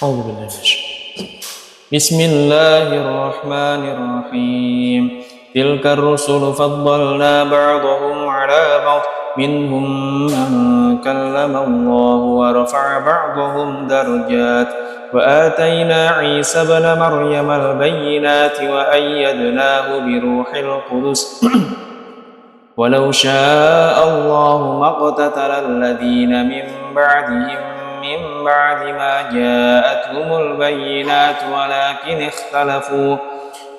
أعوذ بالله من الشيطان. بسم الله الرحمن الرحيم. تلك الرسل فضلنا بعضهم على بعض منهم من كلم الله ورفع بعضهم درجات وآتينا عيسى ابن مريم البينات وأيدناه بروح القدس ولو شاء الله ما اقتتل الذين من بعدهم من بعد ما جاءتهم البينات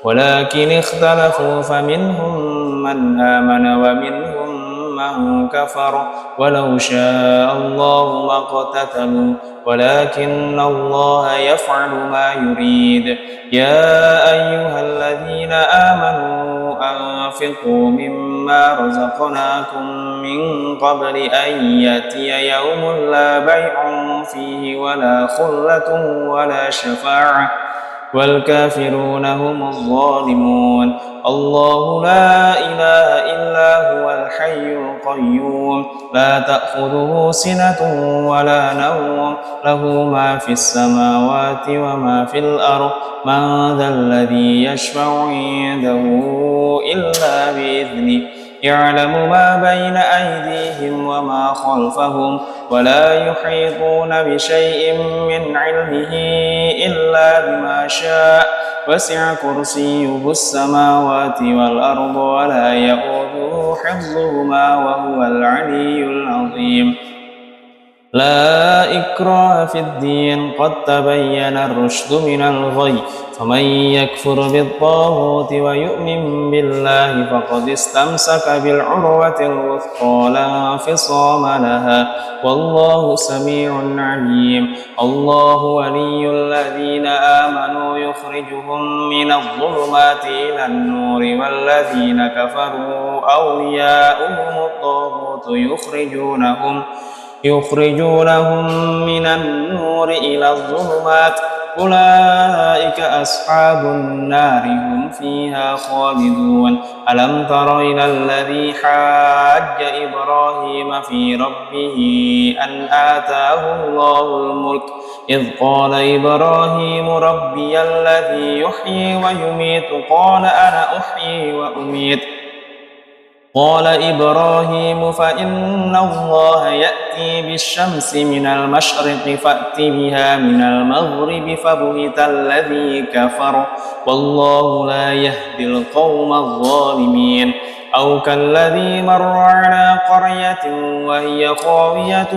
ولكن اختلفوا فمنهم من آمن ومنهم من كفر ولو شاء الله ما اقتتلوا ولكن الله يفعل ما يريد. يا أيها الذين آمنوا أنفقوا مما رزقناكم من قبل أن يأتي يوم لا بيع فيه ولا خلة ولا شفاعة والكافرون هم الظالمون. الله لا إله إلا هو الحي القيوم لا تأخذه سنة ولا نوم له ما في السماوات وما في الأرض من ذا الذي يشفع عنده إلا بإذنه يعلم ما بين أيديهم وما خلفهم ولا يحيطون بشيء من علمه إلا بما شاء وسع كرسيه السماوات والأرض ولا يؤوده حفظهما وهو العلي العظيم. لا إكراه في الدين قد تبين الرشد من الغي فمن يكفر بالطاغوت ويؤمن بالله فقد استمسك بالعروة الوثقى لا انفصام لها والله سميع عليم. الله ولي الذين آمنوا يخرجهم من الظلمات إلى النور والذين كفروا أولياؤهم الطاغوت يخرجونهم من النور إلى الظلمات أولئك أصحاب النار هم فيها خالدون. ألم تر إلى الذي حاج إبراهيم في ربه أن آتاه الله الملك إذ قال إبراهيم ربي الذي يحيي ويميت قال أنا أحيي وأميت قال إبراهيم فإن الله يأتي بالشمس من المشرق فأت بها من المغرب فبهت الذي كفر والله لا يهدي القوم الظالمين. أو كالذي مر على قرية وهي خاوية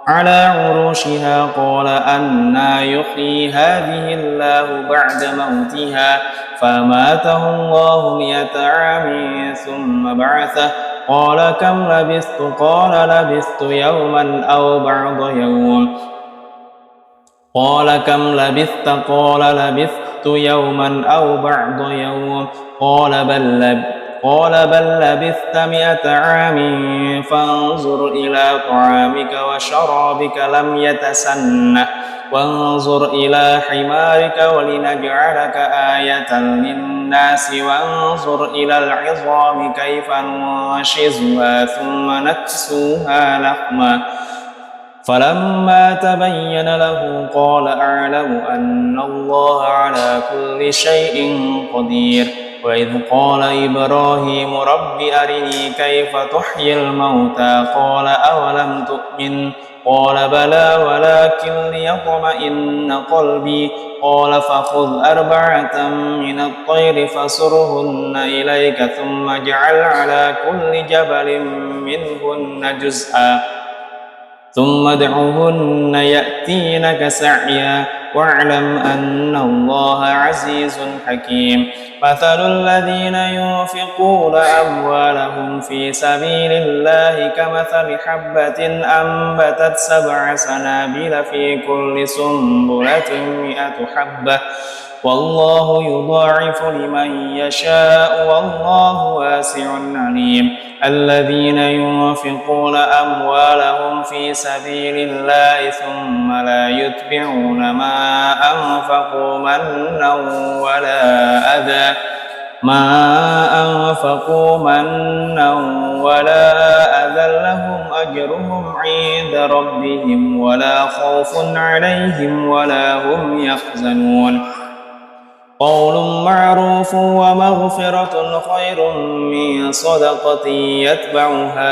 على عروشها قال أنى يحيي هذه الله بعد موتها فأماته الله 100 عام ثم بعثه قال كم لبثت قال لبثت يوما أو بعض يوم قال كم لبثت قال لبثت يوما أو بعض يوم قال بل لبثت 100 عام فانظر إلى طعامك وشرابك لم يتسنه وانظر إلى حمارك ولنجعلك آية للناس وانظر إلى العظام كيف ننشزها ثم نكسوها لحما فلما تبين له قال أعلم أن الله على كل شيء قدير. وإذ قال إبراهيم رب أرني كيف تحيي الموتى قال أولم تؤمن قال بلى ولكن ليطمئن قلبي قال فخذ 4 من الطير فصرهن إليك ثم اجعل على كل جبل منهن جزءا ثم ادعهن يأتينك سعيا واعلم أن الله عزيز حكيم. مثل الذين ينفقون أموالهم في سبيل الله كمثل حبة أنبتت 7 سنابل في كل سنبلة 100 حبة والله يضاعف لمن يشاء والله واسع عليم. الذين ينفقون أموالهم في سبيل الله ثم لا يتبعون ما أنفقوا منا ولا أذى ما أنفقوا منا ولا أذى لهم أجرهم عند ربهم ولا خوف عليهم ولا هم يحزنون قول معروف ومغفرة خير من صدقة يتبعها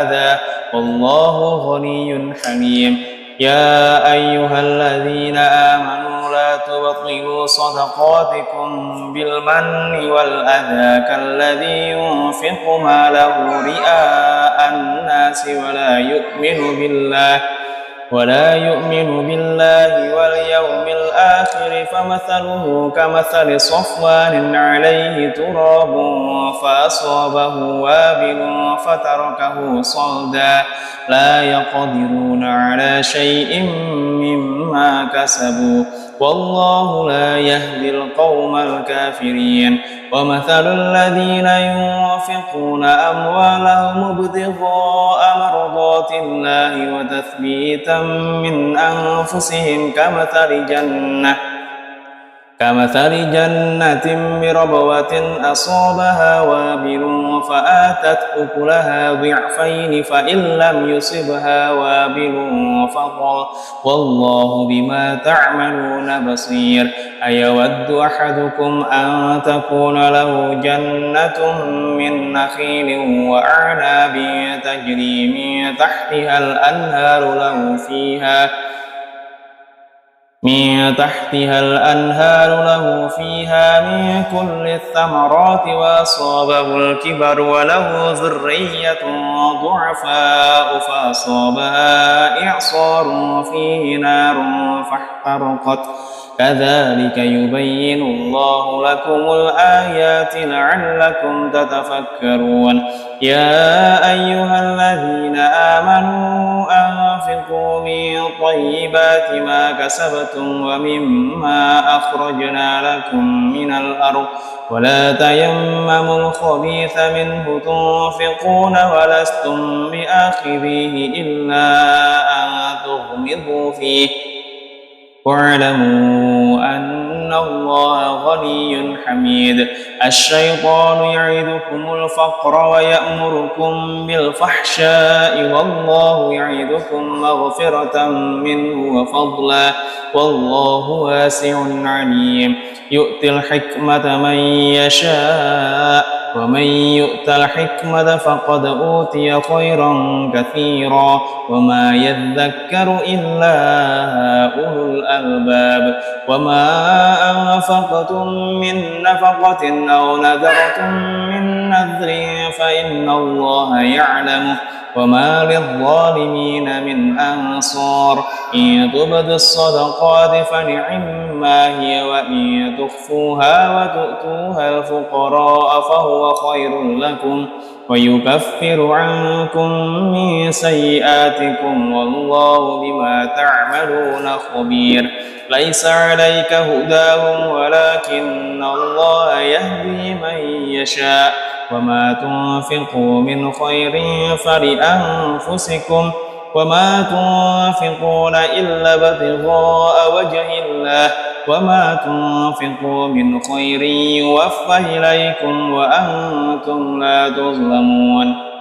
أذى والله غني حليم يا أيها الذين آمنوا لا تبطلوا صدقاتكم بالمن والأذى كالذي ينفق ماله رئاء الناس ولا يؤمن بالله واليوم الآخر فمثله كمثل صفوان عليه تراب فأصابه وابل فتركه صلدا لا يقدرون على شيء مما كسبوا والله لا يهدي القوم الكافرين ومثل الذين ينفقون أموالهم ابتغاء مرضات الله وتثبيتا من أنفسهم كمثل جنة بربوة أصابها وابل فآتت أكلها ضعفين فإن لم يصبها وابل فطل والله بما تعملون بصير أيود أحدكم أن تكون له جنة من نخيل وأعناب تجري من تحتها الأنهار له فيها من كل الثمرات وأصابه الكبر وله ذرية ضعفاء فأصابها إعصار فيه نار فاحترقت كذلك يبين الله لكم الآيات لعلكم تتفكرون يا أيها الذين آمنوا أنفقوا من طيبات ما كسبتم ومما أخرجنا لكم من الأرض ولا تيمموا الخبيث منه تنفقون ولستم بآخذيه إلا أن تغمضوا فيه واعلموا أن الله غني حميد الشيطان يعدكم الفقر ويأمركم بالفحشاء والله يعدكم مغفرة منه وفضلا والله واسع عليم يؤتي الحكمة من يشاء ومن يؤت الحكمة فقد أوتي خيرا كثيرا وما يذكر إلا أولو الألباب وما أنفقتم من نفقة أو نذرتم من نذر فإن الله يعلمه وما للظالمين من أنصار إن تبدوا الصدقات فنعما هي وإن تخفوها وتؤتوها الفقراء فهو خير لكم ويكفر عنكم من سيئاتكم والله بما تعملون خبير ليس عليك هداهم ولكن الله يهدي من يشاء وما تنفقوا من خير فلأنفسكم وما تنفقون إلا ابتغاء وجه الله وما تنفقوا من خير يوفى إليكم وأنتم لا تظلمون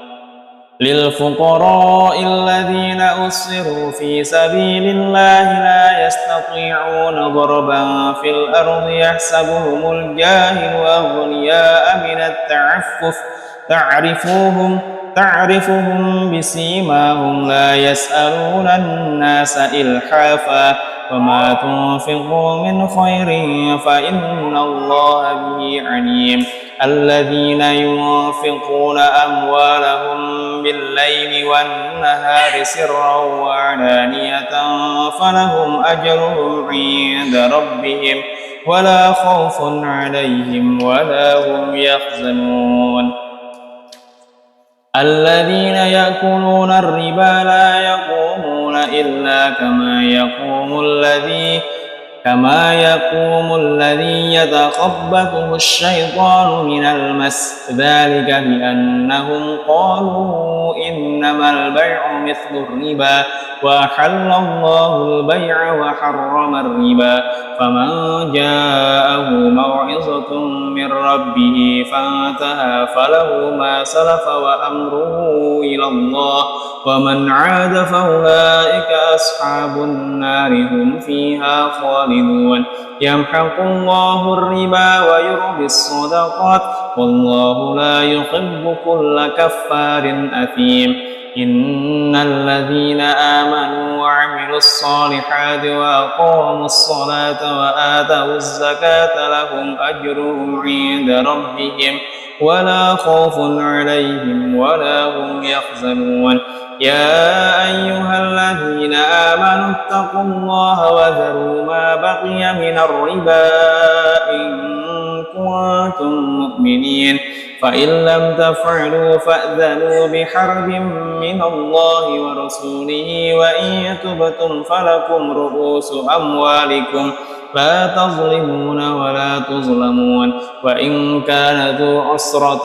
للفقراء الذين أسروا في سبيل الله لا يستطيعون ضربا في الأرض يحسبهم الجاهل أغنياء من التعفف تعرفهم بسيماهم لا يسألون الناس إلحافا وما تنفقوا من خير فإن الله به عليم الذين ينفقون أموالهم بالليل والنهار سرا وعلانية فلهم أجرهم عند ربهم ولا خوف عليهم ولا هم يحزنون الذين يأكلون الربا لا يقومون إلا كما يقوم الذي كما يقوم الذي يتخبطه الشيطان من المس ذلك بأنهم قالوا إنما البيع مثل الربا وأحل الله البيع وحرم الربا فمن جاءه موعظة من ربه فانتهى فله ما سلف وأمره إلى الله ومن عاد فأولئك أصحاب النار هم فيها خالدون يمحق الله الربا ويربي الصدقات والله لا يحب كل كفار أثيم إن الذين آمنوا وعملوا الصالحات وأقاموا الصلاة وآتوا الزكاة لهم أجرهم عند ربهم ولا خوف عليهم ولا هم يحزنون يا أيها الذين آمنوا اتقوا الله وذروا ما بقي من الربا إن كنتم مؤمنين فإن لم تفعلوا فأذنوا بحرب من الله ورسوله وإن تبتم فلكم رؤوس أموالكم لا تظلمون ولا تظلمون وإن كان ذو عسرة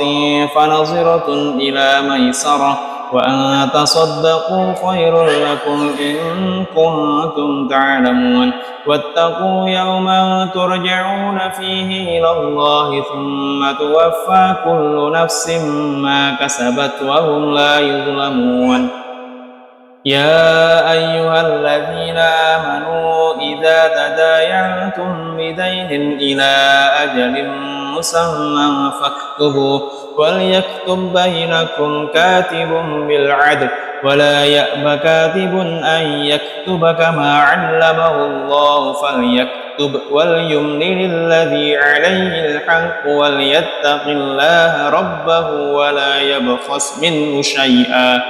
فنظرة إلى ميسرة وأن تصدقوا خير لكم إن كنتم تعلمون واتقوا يوما ترجعون فيه إلى الله ثم توفى كل نفس ما كسبت وهم لا يظلمون يا أيها الذين آمنوا إذا تداينتم بدين إلى أجل مسمى فاكتبوه وليكتب بينكم كاتب بالعدل ولا يأب كاتب أن يكتب كما علمه الله فليكتب وليملل الذي عليه الحق وليتق الله ربه ولا يبخس منه شيئا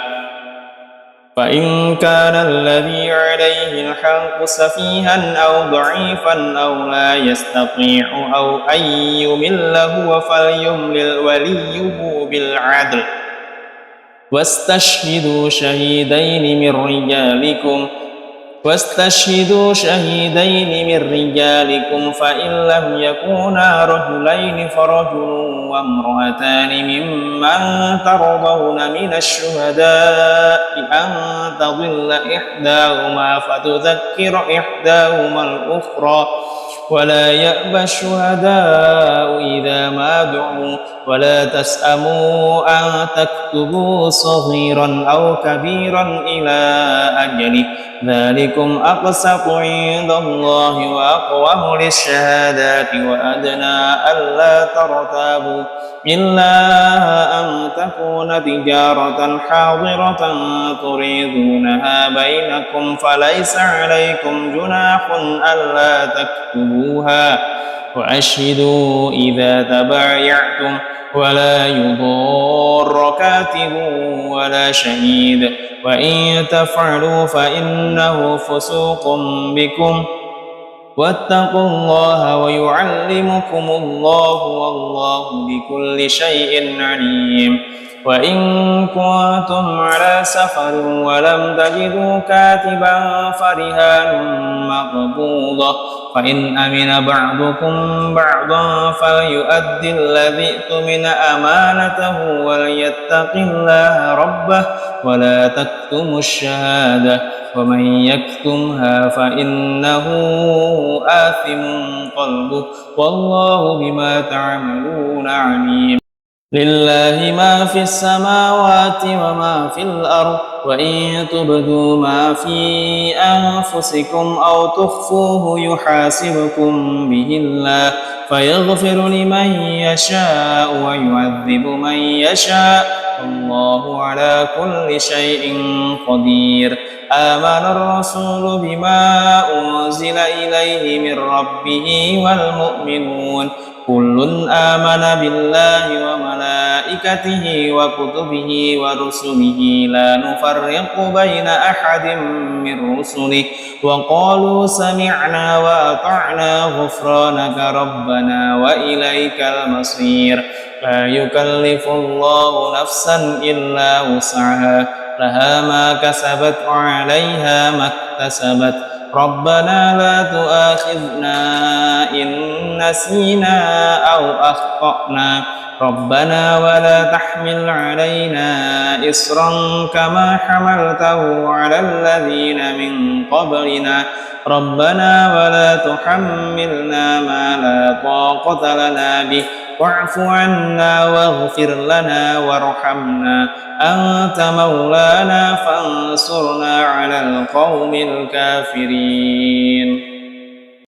فإن كان الذي عليه الحق سفيها أو ضعيفا أو لا يستطيع أو أن يمل هو فليملل وليه بالعدل واستشهدوا شهيدين من رجالكم فإن لم يكونا رجلين فرجل وامرأتان ممن ترضون من الشهداء أن تضل إحداهما فتذكر إحداهما الأخرى ولا يأبى الشهداء إذا ما دعوا ولا تسأموا أن تكتبوا صغيرا أو كبيرا إلى أجله ذلكم أقسط عند الله وأقوم للشهادات وأدنى ألا ترتابوا إلا أن تكون تجارة حاضرة تريدونها بينكم فليس عليكم جناح ألا تكتبوها وأشهدوا إذا تبايعتم ولا يضار كاتب ولا شهيد وإن تفعلوا فإنه فسوق بكم واتقوا الله ويعلمكم الله والله بكل شيء عليم وإن كنتم على سفر ولم تجدوا كاتبا فرهان مقبوضة فإن أمن بعضكم بعضا فليؤدي الذي اؤتمن أمانته وليتق الله ربه ولا تكتموا الشهادة ومن يكتمها فإنه آثم قلبه والله بما تعملون عليم لله ما في السماوات وما في الأرض وإن تبدوا ما في أنفسكم أو تخفوه يحاسبكم به الله فيغفر لمن يشاء ويعذب من يشاء والله على كل شيء قدير آمن الرسول بما أنزل إليه من ربه والمؤمنون كل آمن بالله وملائكته وكتبه ورسله لا نفرق بين أحد من رسله وقالوا سمعنا وأطعنا غفرانك ربنا وإليك المصير لا يكلف الله نفسا إلا وسعها لها ما كسبت وعليها ما اكتسبت ربنا لا تؤاخذنا إن نسينا أو أخطأنا ربنا ولا تحمل علينا إصرا كما حملته على الذين من قبلنا ربنا ولا تحملنا ما لا طاقة لنا به واعف عنا واغفر لنا وارحمنا أنت مولانا فانصرنا على القوم الكافرين